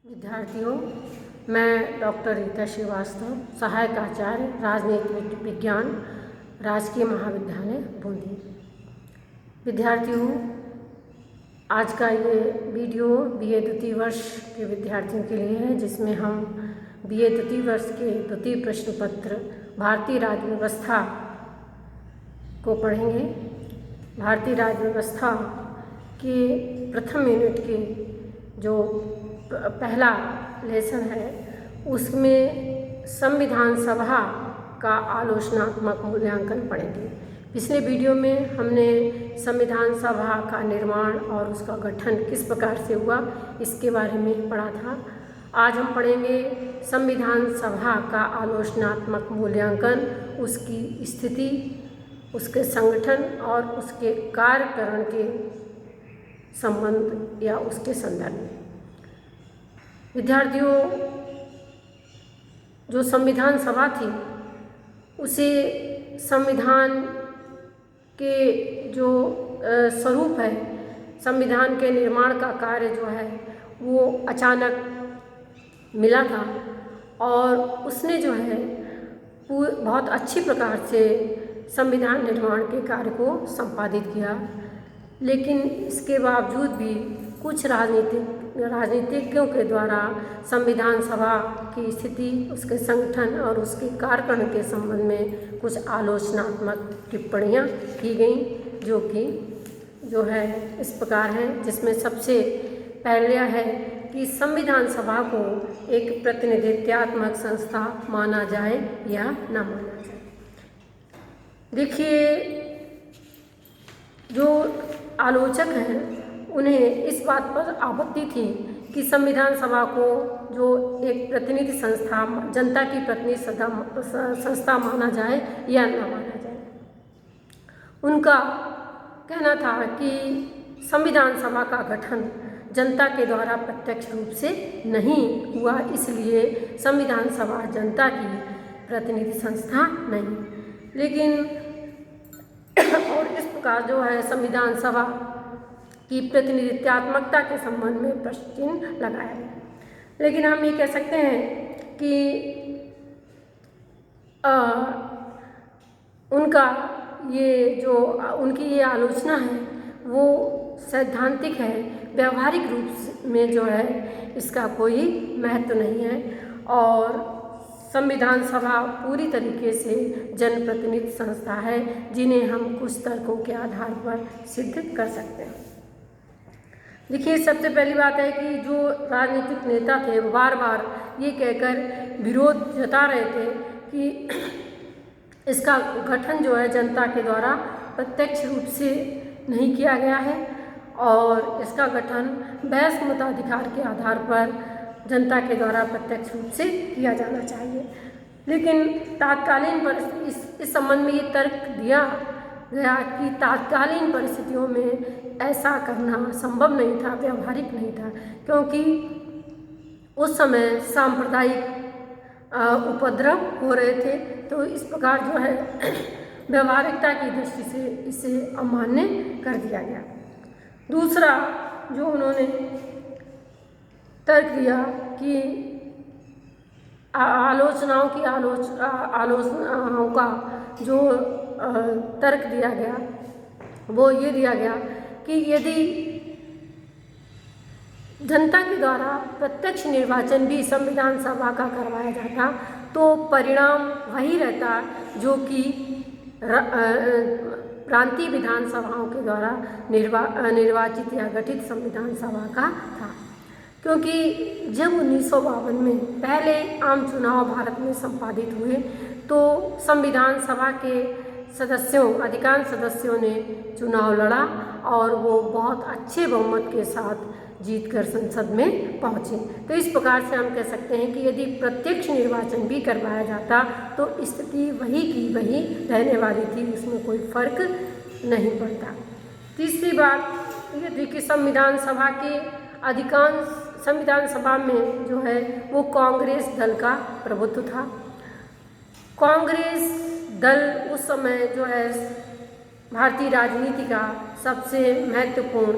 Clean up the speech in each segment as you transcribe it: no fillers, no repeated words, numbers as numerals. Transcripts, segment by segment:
विद्यार्थियों, मैं डॉक्टर रीता श्रीवास्तव, सहायक आचार्य राजनीतिक विज्ञान, राजकीय महाविद्यालय बूंदी। विद्यार्थियों, आज का ये वीडियो बीए द्वितीय वर्ष के विद्यार्थियों के लिए है, जिसमें हम बीए द्वितीय वर्ष के द्वितीय प्रश्न पत्र भारतीय राज्य व्यवस्था को पढ़ेंगे। भारतीय राज्य व्यवस्था के प्रथम यूनिट के जो पहला लेसन है, उसमें संविधान सभा का आलोचनात्मक मूल्यांकन पढ़ेंगे। पिछले वीडियो में हमने संविधान सभा का निर्माण और उसका गठन किस प्रकार से हुआ, इसके बारे में पढ़ा था। आज हम पढ़ेंगे संविधान सभा का आलोचनात्मक मूल्यांकन, उसकी स्थिति, उसके संगठन और उसके कार्यकरण के संबंध या उसके संदर्भ में। विद्यार्थियों, जो संविधान सभा थी, उसे संविधान के जो स्वरूप है, संविधान के निर्माण का कार्य जो है वो अचानक मिला था और उसने जो है बहुत अच्छी प्रकार से संविधान निर्माण के कार्य को संपादित किया। लेकिन इसके बावजूद भी कुछ राजनीतिज्ञों के द्वारा संविधान सभा की स्थिति, उसके संगठन और उसके कार्यकरण के संबंध में कुछ आलोचनात्मक टिप्पणियां की गईं, जो है इस प्रकार है, जिसमें सबसे पहला है कि संविधान सभा को एक प्रतिनिधित्वात्मक संस्था माना जाए या न माना जाए। देखिए, जो आलोचक हैं उन्हें इस बात पर आपत्ति थी कि संविधान सभा को जो एक प्रतिनिधि संस्था, जनता की प्रतिनिधि संस्था माना जाए या न माना जाए। उनका कहना था कि संविधान सभा का गठन जनता के द्वारा प्रत्यक्ष रूप से नहीं हुआ, इसलिए संविधान सभा जनता की प्रतिनिधि संस्था नहीं। लेकिन और इस प्रकार जो है संविधान सभा की प्रतिनिधित्वात्मकता के संबंध में प्रश्न चिन्ह लगाया गया। लेकिन हम ये कह सकते हैं कि उनकी ये आलोचना है वो सैद्धांतिक है, व्यावहारिक रूप में जो है इसका कोई महत्व नहीं है और संविधान सभा पूरी तरीके से जनप्रतिनिधि संस्था है, जिन्हें हम कुछ तर्कों के आधार पर सिद्ध कर सकते हैं। देखिए, सबसे पहली बात है कि जो राजनीतिक नेता थे वो बार बार ये कहकर विरोध जता रहे थे कि इसका गठन जो है जनता के द्वारा प्रत्यक्ष रूप से नहीं किया गया है और इसका गठन बहस मताधिकार के आधार पर जनता के द्वारा प्रत्यक्ष रूप से किया जाना चाहिए। लेकिन तात्कालीन इस संबंध में ये तर्क दिया गया कि तात्कालीन परिस्थितियों में ऐसा करना संभव नहीं था, व्यावहारिक नहीं था, क्योंकि उस समय सांप्रदायिक उपद्रव हो रहे थे। तो इस प्रकार जो है व्यावहारिकता की दृष्टि से इसे अमान्य कर दिया गया। दूसरा जो उन्होंने तर्क दिया कि आलोचनाओं का जो तर्क दिया गया वो ये दिया गया कि यदि जनता के द्वारा प्रत्यक्ष निर्वाचन भी संविधान सभा का करवाया जाता तो परिणाम वही रहता जो कि प्रांतीय विधान सभाओं के द्वारा निर्वाचित या गठित संविधान सभा का था। क्योंकि जब 1952 में पहले आम चुनाव भारत में संपादित हुए तो संविधान सभा के अधिकांश सदस्यों ने चुनाव लड़ा और वो बहुत अच्छे बहुमत के साथ जीतकर संसद में पहुँचे। तो इस प्रकार से हम कह सकते हैं कि यदि प्रत्यक्ष निर्वाचन भी करवाया जाता तो स्थिति वही की वही रहने वाली थी, उसमें कोई फर्क नहीं पड़ता। तीसरी बात ये थी कि संविधान सभा में जो है वो कांग्रेस दल का प्रभुत्व था। कांग्रेस दल उस समय जो है भारतीय राजनीति का सबसे महत्वपूर्ण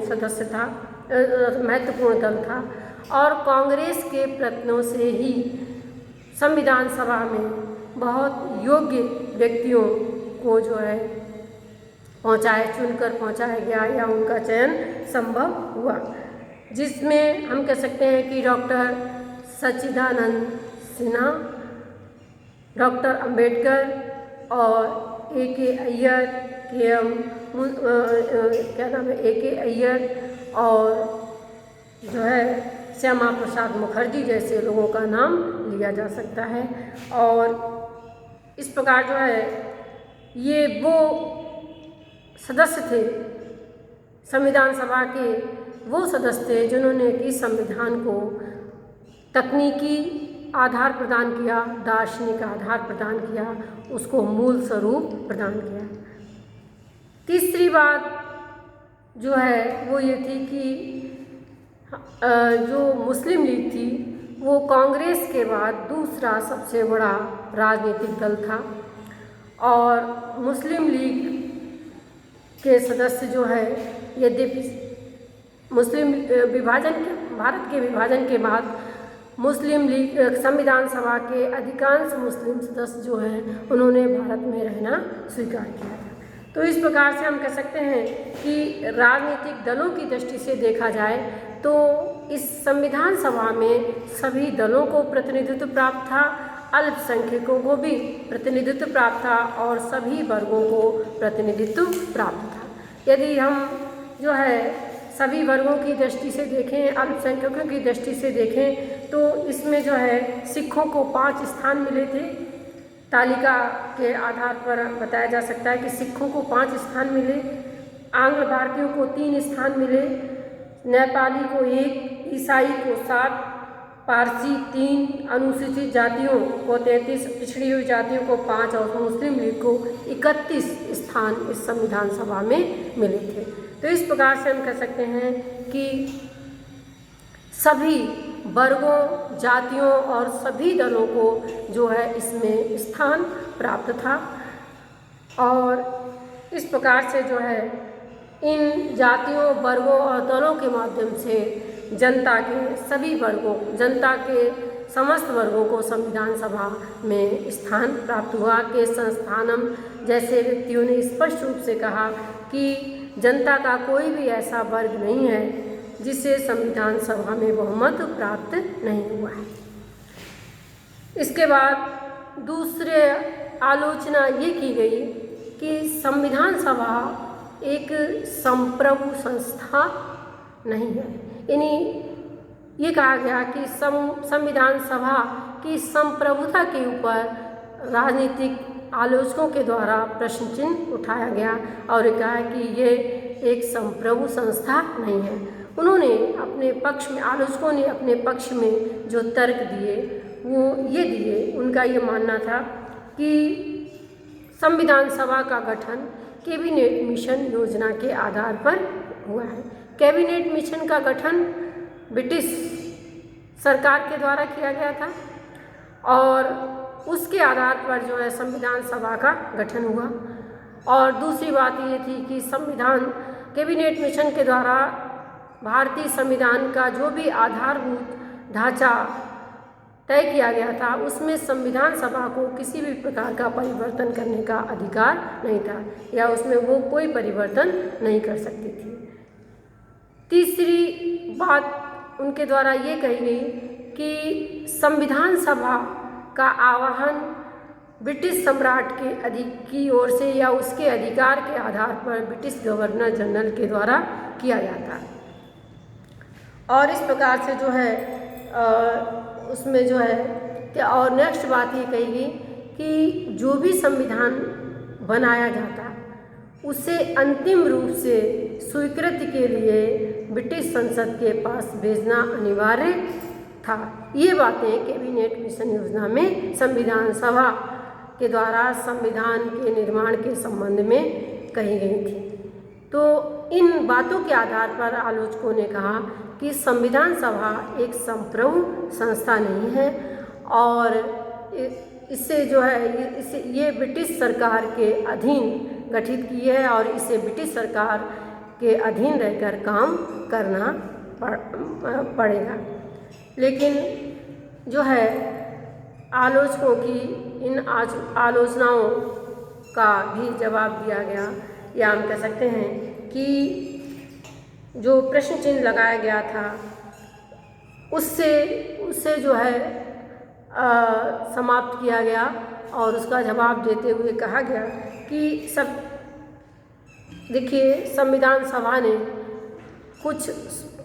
दल था और कांग्रेस के प्रयत्नों से ही संविधान सभा में बहुत योग्य व्यक्तियों को जो है चुनकर पहुंचाया गया या उनका चयन संभव हुआ, जिसमें हम कह सकते हैं कि डॉक्टर सच्चिदानंद सिन्हा, डॉक्टर अंबेडकर और A.K. अय्यर, A.K. अय्यर और जो है श्यामा प्रसाद मुखर्जी जैसे लोगों का नाम लिया जा सकता है। और इस प्रकार जो है ये वो सदस्य थे, संविधान सभा के वो सदस्य थे जिन्होंने कि संविधान को तकनीकी आधार प्रदान किया, दार्शनिक आधार प्रदान किया, उसको मूल स्वरूप प्रदान किया। तीसरी बात जो है वो ये थी कि जो मुस्लिम लीग थी वो कांग्रेस के बाद दूसरा सबसे बड़ा राजनीतिक दल था और मुस्लिम लीग के सदस्य जो है यद्यपि भारत के विभाजन के बाद मुस्लिम लीग संविधान सभा के अधिकांश मुस्लिम सदस्य जो हैं उन्होंने भारत में रहना स्वीकार किया था। तो इस प्रकार से हम कह सकते हैं कि राजनीतिक दलों की दृष्टि से देखा जाए तो इस संविधान सभा में सभी दलों को प्रतिनिधित्व प्राप्त था, अल्पसंख्यकों को भी प्रतिनिधित्व प्राप्त था और सभी वर्गों को प्रतिनिधित्व प्राप्त था। यदि हम जो है सभी वर्गों की दृष्टि से देखें, अल्पसंख्यकों की दृष्टि से देखें तो इसमें जो है सिखों को 5 स्थान मिले थे। तालिका के आधार पर बताया जा सकता है कि सिखों को 5 स्थान मिले, आंग्ल भारतीयों को 3 स्थान मिले, नेपाली को 1, ईसाई को 7, पारसी 3, अनुसूचित जातियों को 33, पिछड़ी हुई जातियों को 5 और मुस्लिम लीग को 31 स्थान इस संविधान सभा में मिले थे। तो इस प्रकार से हम कह सकते हैं कि सभी वर्गों, जातियों और सभी दलों को जो है इसमें स्थान प्राप्त था और इस प्रकार से जो है इन जातियों, वर्गों और दलों के माध्यम से जनता के समस्त वर्गों को संविधान सभा में स्थान प्राप्त हुआ। के संस्थानम जैसे व्यक्तियों ने स्पष्ट रूप से कहा कि जनता का कोई भी ऐसा वर्ग नहीं है जिसे संविधान सभा में बहुमत प्राप्त नहीं हुआ है। इसके बाद दूसरे आलोचना ये की गई कि संविधान सभा एक संप्रभु संस्था नहीं है, यानी ये कहा गया कि संविधान सभा की संप्रभुता के ऊपर राजनीतिक आलोचकों के द्वारा प्रश्न चिन्ह उठाया गया और कहा कि ये एक संप्रभु संस्था नहीं है। उन्होंने अपने पक्ष में, आलोचकों ने अपने पक्ष में जो तर्क दिए वो ये दिए, उनका ये मानना था कि संविधान सभा का गठन कैबिनेट मिशन योजना के आधार पर हुआ है। कैबिनेट मिशन का गठन ब्रिटिश सरकार के द्वारा किया गया था और उसके आधार पर जो है संविधान सभा का गठन हुआ। और दूसरी बात ये थी कि कैबिनेट मिशन के द्वारा भारतीय संविधान का जो भी आधारभूत ढांचा तय किया गया था उसमें संविधान सभा को किसी भी प्रकार का परिवर्तन करने का अधिकार नहीं था या उसमें वो कोई परिवर्तन नहीं कर सकती थी। तीसरी बात उनके द्वारा ये कही गई कि संविधान सभा का आह्वान ब्रिटिश सम्राट की ओर से या उसके अधिकार के आधार पर ब्रिटिश गवर्नर जनरल के द्वारा किया जाता है। और इस प्रकार से जो है उसमें जो है और नेक्स्ट बात ये कही गई कि जो भी संविधान बनाया जाता उसे अंतिम रूप से स्वीकृति के लिए ब्रिटिश संसद के पास भेजना अनिवार्य था। ये बातें कैबिनेट मिशन योजना में संविधान सभा के द्वारा संविधान के निर्माण के संबंध में कही गई थी। तो इन बातों के आधार पर आलोचकों ने कहा कि संविधान सभा एक संप्रभु संस्था नहीं है और इससे जो है ये ब्रिटिश सरकार के अधीन गठित की है और इसे ब्रिटिश सरकार के अधीन रहकर काम करना पड़ेगा। लेकिन जो है आलोचकों की इन आलोचनाओं का भी जवाब दिया गया, या हम कह सकते हैं कि जो प्रश्न चिन्ह लगाया गया था उससे जो है समाप्त किया गया, और उसका जवाब देते हुए कहा गया कि देखिए संविधान सभा ने कुछ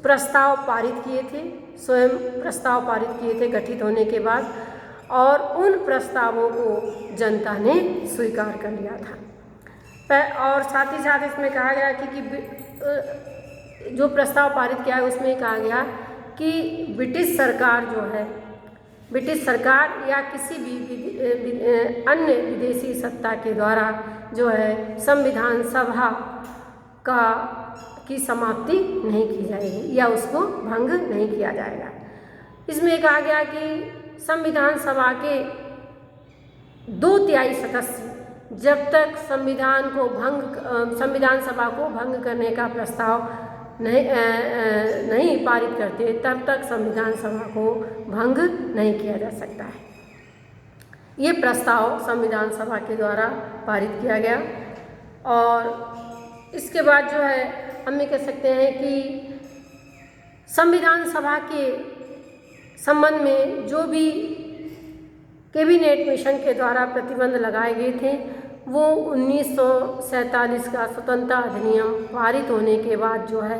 प्रस्ताव पारित किए थे, स्वयं प्रस्ताव पारित किए थे गठित होने के बाद, और उन प्रस्तावों को जनता ने स्वीकार कर लिया था। और साथ ही साथ इसमें कहा गया कि जो प्रस्ताव पारित किया है उसमें कहा गया कि ब्रिटिश सरकार या किसी भी अन्य विदेशी सत्ता के द्वारा जो है संविधान सभा की समाप्ति नहीं की जाएगी या उसको भंग नहीं किया जाएगा। इसमें कहा गया कि संविधान सभा के 2/3 सदस्य जब तक संविधान सभा को भंग करने का प्रस्ताव नहीं पारित करते तब तक संविधान सभा को भंग नहीं किया जा सकता है। ये प्रस्ताव संविधान सभा के द्वारा पारित किया गया, और इसके बाद जो है हम ये कह सकते हैं कि संविधान सभा के संबंध में जो भी कैबिनेट मिशन के द्वारा प्रतिबंध लगाए गए थे वो 1947 का स्वतंत्रता अधिनियम पारित होने के बाद जो है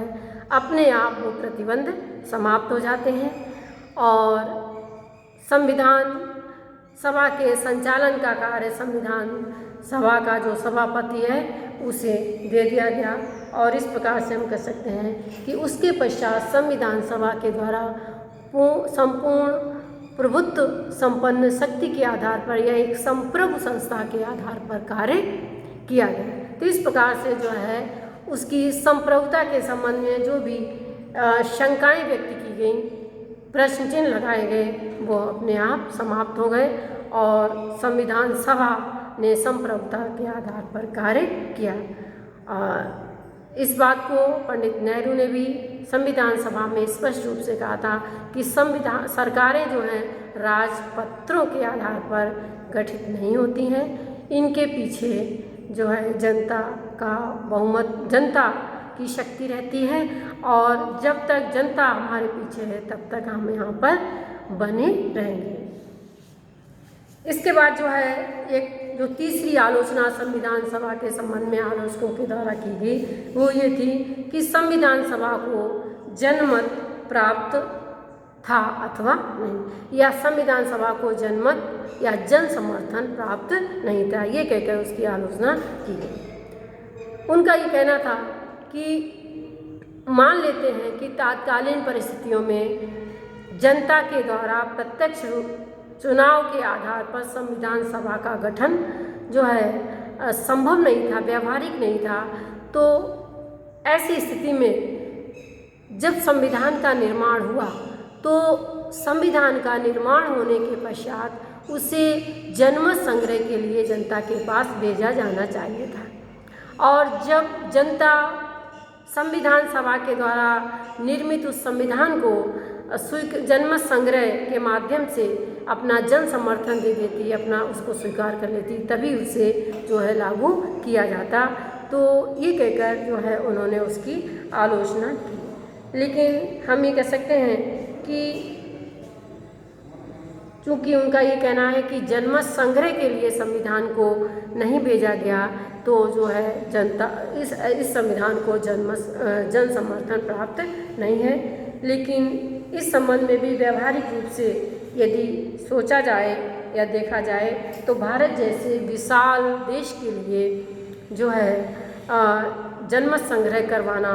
अपने आप वो प्रतिबंध समाप्त हो जाते हैं, और संविधान सभा के संचालन का कार्य संविधान सभा का जो सभापति है उसे दे दिया गया। और इस प्रकार से हम कह सकते हैं कि उसके पश्चात संविधान सभा के द्वारा संपूर्ण प्रभुत्व संपन्न शक्ति के आधार पर या एक संप्रभु संस्था के आधार पर कार्य किया गया। तो इस प्रकार से जो है उसकी संप्रभुता के संबंध में जो भी शंकाएं व्यक्त की गई, प्रश्न चिन्ह लगाए गए, वो अपने आप समाप्त हो गए और संविधान सभा ने संप्रभुता के आधार पर कार्य किया। इस बात को पंडित नेहरू ने भी संविधान सभा में स्पष्ट रूप से कहा था कि सरकारें जो हैं राजपत्रों के आधार पर गठित नहीं होती हैं, इनके पीछे जो है जनता का बहुमत, जनता की शक्ति रहती है, और जब तक जनता हमारे पीछे है तब तक हम यहाँ पर बने रहेंगे। इसके बाद जो है एक जो तीसरी आलोचना संविधान सभा के संबंध में आलोचकों के द्वारा की गई वो ये थी कि संविधान सभा को जनमत प्राप्त था अथवा नहीं, या संविधान सभा को जनमत या जन समर्थन प्राप्त नहीं था, ये कहकर उसकी आलोचना की गई। उनका ये कहना था कि मान लेते हैं कि तात्कालीन परिस्थितियों में जनता के द्वारा प्रत्यक्ष चुनाव के आधार पर संविधान सभा का गठन जो है संभव नहीं था, व्यावहारिक नहीं था, तो ऐसी स्थिति में जब संविधान का निर्माण हुआ तो संविधान का निर्माण होने के पश्चात उसे जनमत संग्रह के लिए जनता के पास भेजा जाना चाहिए था, और जब जनता संविधान सभा के द्वारा निर्मित उस संविधान को जनमत संग्रह के माध्यम से अपना जन समर्थन दे देती, अपना उसको स्वीकार कर लेती, तभी उसे जो है लागू किया जाता। तो ये कहकर जो है उन्होंने उसकी आलोचना की। लेकिन हम ये कह सकते हैं कि चूँकि उनका ये कहना है कि जनमत संग्रह के लिए संविधान को नहीं भेजा गया, तो जो है जनता इस संविधान को जन समर्थन प्राप्त नहीं है। लेकिन इस संबंध में भी व्यवहारिक रूप से यदि सोचा जाए या देखा जाए तो भारत जैसे विशाल देश के लिए जो है जनमत संग्रह करवाना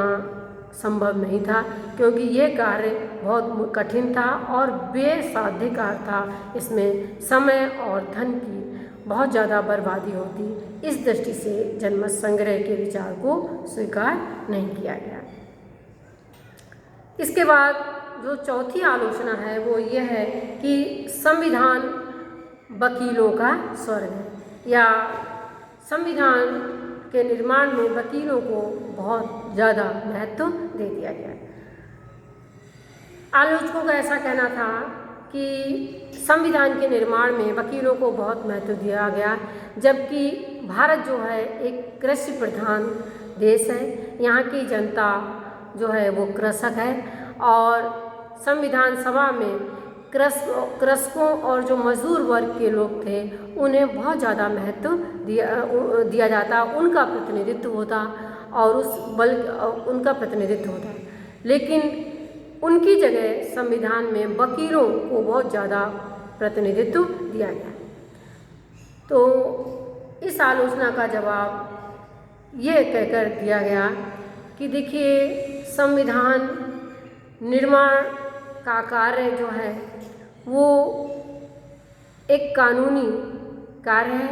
संभव नहीं था, क्योंकि ये कार्य बहुत कठिन था और बेसाध्य कार्य था। इसमें समय और धन की बहुत ज़्यादा बर्बादी होती। इस दृष्टि से जनमत संग्रह के विचार को स्वीकार नहीं किया गया। इसके बाद जो चौथी आलोचना है वो ये है कि संविधान वकीलों का स्वर्ग है, या संविधान के निर्माण में वकीलों को बहुत ज़्यादा महत्व दे दिया गया है। आलोचकों का ऐसा कहना था कि संविधान के निर्माण में वकीलों को बहुत महत्व दिया गया, जबकि भारत जो है एक कृषि प्रधान देश है। यहाँ की जनता जो है वो कृषक है और संविधान सभा में कृषकों और जो मजदूर वर्ग के लोग थे उन्हें बहुत ज़्यादा महत्व दिया जाता, उनका प्रतिनिधित्व होता और उनका प्रतिनिधित्व होता। लेकिन उनकी जगह संविधान में वकीलों को बहुत ज़्यादा प्रतिनिधित्व दिया गया। तो इस आलोचना का जवाब ये कहकर दिया गया कि देखिए, संविधान निर्माण का कार्य जो है वो एक कानूनी कार्य है,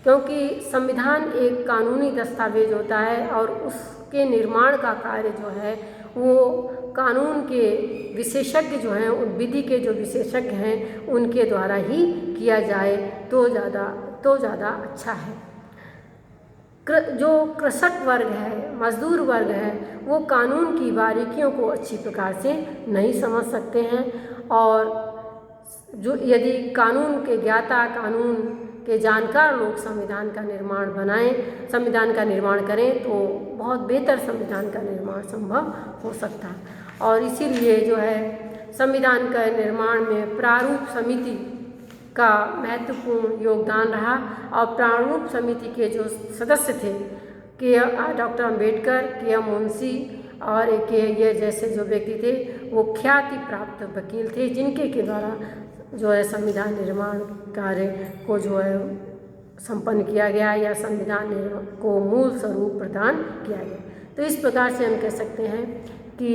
क्योंकि संविधान एक कानूनी दस्तावेज होता है और उसके निर्माण का कार्य जो है वो कानून के विशेषज्ञ जो हैं, विधि के जो विशेषज्ञ हैं उनके द्वारा ही किया जाए तो ज़्यादा अच्छा है। जो कृषक वर्ग है, मजदूर वर्ग है, वो कानून की बारीकियों को अच्छी प्रकार से नहीं समझ सकते हैं और जो यदि कानून के ज्ञाता, कानून के जानकार लोग संविधान का निर्माण करें तो बहुत बेहतर संविधान का निर्माण संभव हो सकता है। और इसीलिए जो है संविधान का निर्माण में प्रारूप समिति का महत्वपूर्ण योगदान रहा और प्रारूप समिति के जो सदस्य थे डॉक्टर अम्बेडकर, के.एम. मुंशी और ये जैसे जो व्यक्ति थे वो ख्याति प्राप्त वकील थे, जिनके के द्वारा जो है संविधान निर्माण कार्य को जो है संपन्न किया गया या संविधान को मूल स्वरूप प्रदान किया गया। तो इस प्रकार से हम कह सकते हैं कि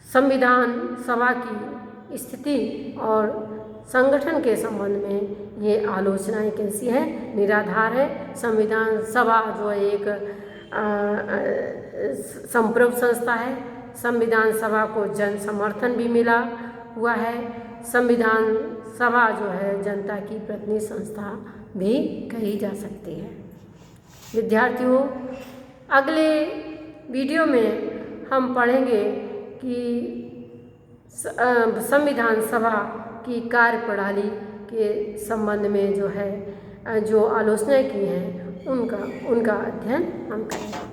संविधान सभा की स्थिति और संगठन के संबंध में ये आलोचनाएं कैसी है, निराधार है। संविधान सभा जो है एक संप्रभु संस्था है। संविधान सभा को जन समर्थन भी मिला हुआ है। संविधान सभा जो है जनता की प्रतिनिधि संस्था भी कही जा सकती है। विद्यार्थियों, अगले वीडियो में हम पढ़ेंगे कि संविधान सभा की कार्यप्रणाली के संबंध में जो है जो आलोचनाएं की हैं उनका अध्ययन हम करेंगे।